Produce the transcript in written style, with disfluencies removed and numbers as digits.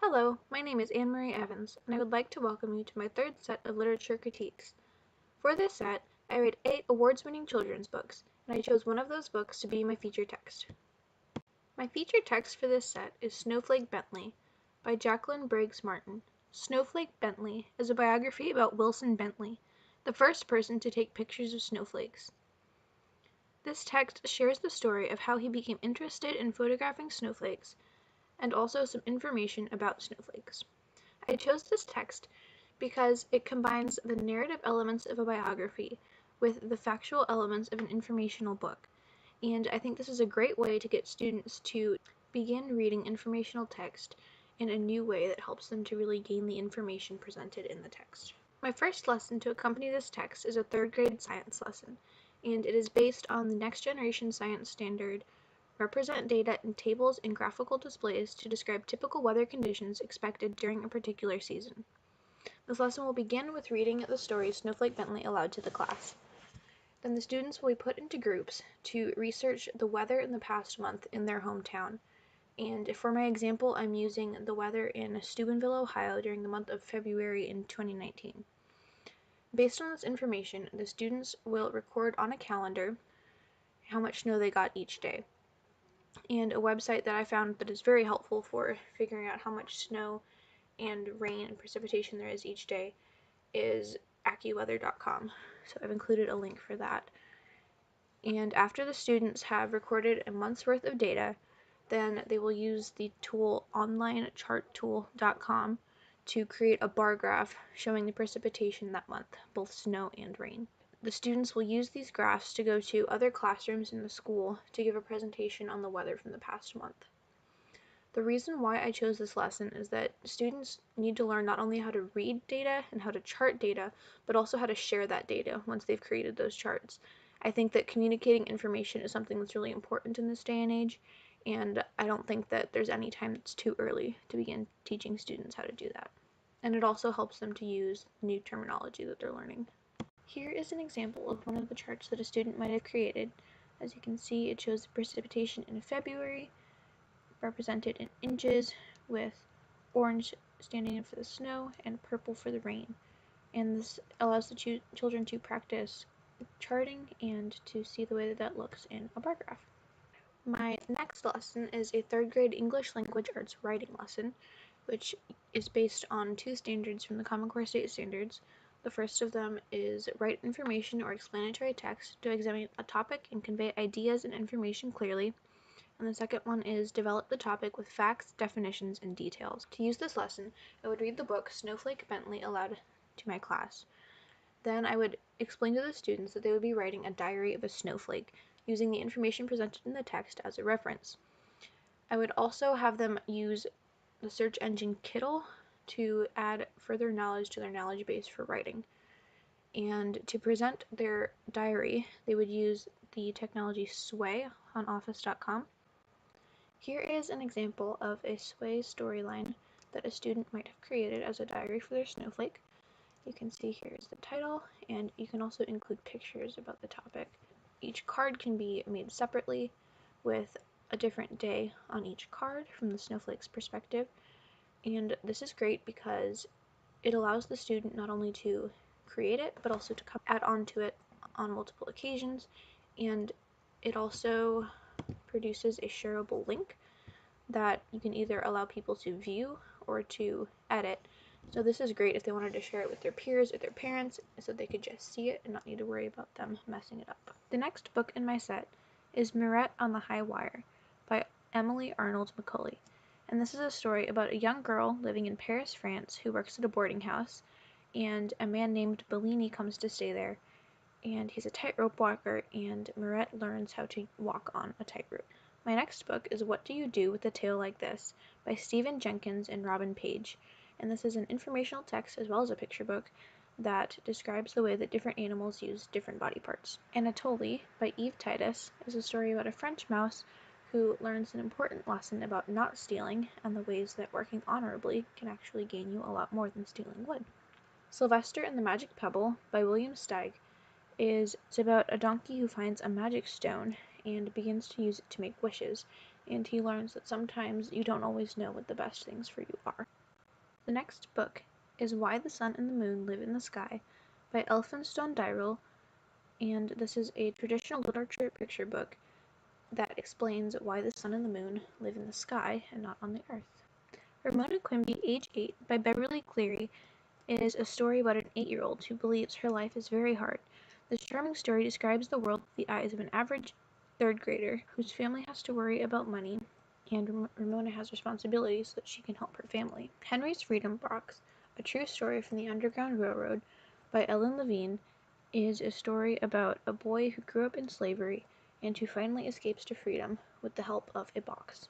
Hello, my name is Anne-Marie Evans, and I would like to welcome you to my third set of literature critiques. For this set, I read 8 awards-winning children's books, and I chose one of those books to be my feature text. My feature text for this set is Snowflake Bentley by Jacqueline Briggs Martin. Snowflake Bentley is a biography about Wilson Bentley, the first person to take pictures of snowflakes. This text shares the story of how he became interested in photographing snowflakes and also some information about snowflakes. I chose this text because it combines the narrative elements of a biography with the factual elements of an informational book, and I think this is a great way to get students to begin reading informational text in a new way that helps them to really gain the information presented in the text. My first lesson to accompany this text is a third grade science lesson, and it is based on the Next Generation Science Standard Represent data in tables and graphical displays to describe typical weather conditions expected during a particular season. This lesson will begin with reading the story Snowflake Bentley aloud to the class. Then the students will be put into groups to research the weather in the past month in their hometown. And for my example, I'm using the weather in Steubenville, Ohio during the month of February in 2019. Based on this information, the students will record on a calendar how much snow they got each day. And a website that I found that is very helpful for figuring out how much snow and rain and precipitation there is each day is AccuWeather.com. So I've included a link for that. And after the students have recorded a month's worth of data, then they will use the tool onlinecharttool.com to create a bar graph showing the precipitation that month, both snow and rain. The students will use these graphs to go to other classrooms in the school to give a presentation on the weather from the past month. The reason why I chose this lesson is that students need to learn not only how to read data and how to chart data, but also how to share that data once they've created those charts. I think that communicating information is something that's really important in this day and age, and I don't think that there's any time that's too early to begin teaching students how to do that. And it also helps them to use new terminology that they're learning. Here is an example of one of the charts that a student might have created. As you can see, it shows the precipitation in February, represented in inches, with orange standing in for the snow and purple for the rain. And this allows the children to practice charting and to see the way that that looks in a bar graph. My next lesson is a third grade English language arts writing lesson, which is based on 2 standards from the Common Core State Standards. The first of them is write information or explanatory text to examine a topic and convey ideas and information clearly. And the second one is develop the topic with facts, definitions, and details. To use this lesson, I would read the book Snowflake Bentley aloud to my class. Then I would explain to the students that they would be writing a diary of a snowflake, using the information presented in the text as a reference. I would also have them use the search engine Kittl to add further knowledge to their knowledge base for writing. And to present their diary, they would use the technology Sway on office.com. Here is an example of a Sway storyline that a student might have created as a diary for their snowflake. You can see here is the title, and you can also include pictures about the topic. Each card can be made separately with a different day on each card from the snowflake's perspective, and this is great because it allows the student not only to create it, but also to add on to it on multiple occasions, and it also produces a shareable link that you can either allow people to view or to edit. So this is great if they wanted to share it with their peers or their parents so they could just see it and not need to worry about them messing it up. The next book in my set is Mirette on the High Wire by Emily Arnold McCulley. And this is a story about a young girl living in Paris, France, who works at a boarding house, and a man named Bellini comes to stay there, and he's a tightrope walker, and Mirette learns how to walk on a tightrope. My next book is What Do You Do with a Tale Like This by Stephen Jenkins and Robin Page, and this is an informational text as well as a picture book that describes the way that different animals use different body parts. Anatoly by Eve Titus is a story about a French mouse who learns an important lesson about not stealing and the ways that working honorably can actually gain you a lot more than stealing wood. Sylvester and the Magic Pebble by William Steig is about a donkey who finds a magic stone and begins to use it to make wishes, and he learns that sometimes you don't always know what the best things for you are. The next book is Why the Sun and the Moon Live in the Sky by Elphinstone Dyrell, and this is a traditional literature picture book that explains why the sun and the moon live in the sky and not on the earth. Ramona Quimby, Age 8 by Beverly Cleary is a story about an 8-year-old who believes her life is very hard. This charming story describes the world through the eyes of an average third grader whose family has to worry about money, and Ramona has responsibilities so that she can help her family. Henry's Freedom Box, a true story from the Underground Railroad by Ellen Levine, is a story about a boy who grew up in slavery and who finally escapes to freedom with the help of a box.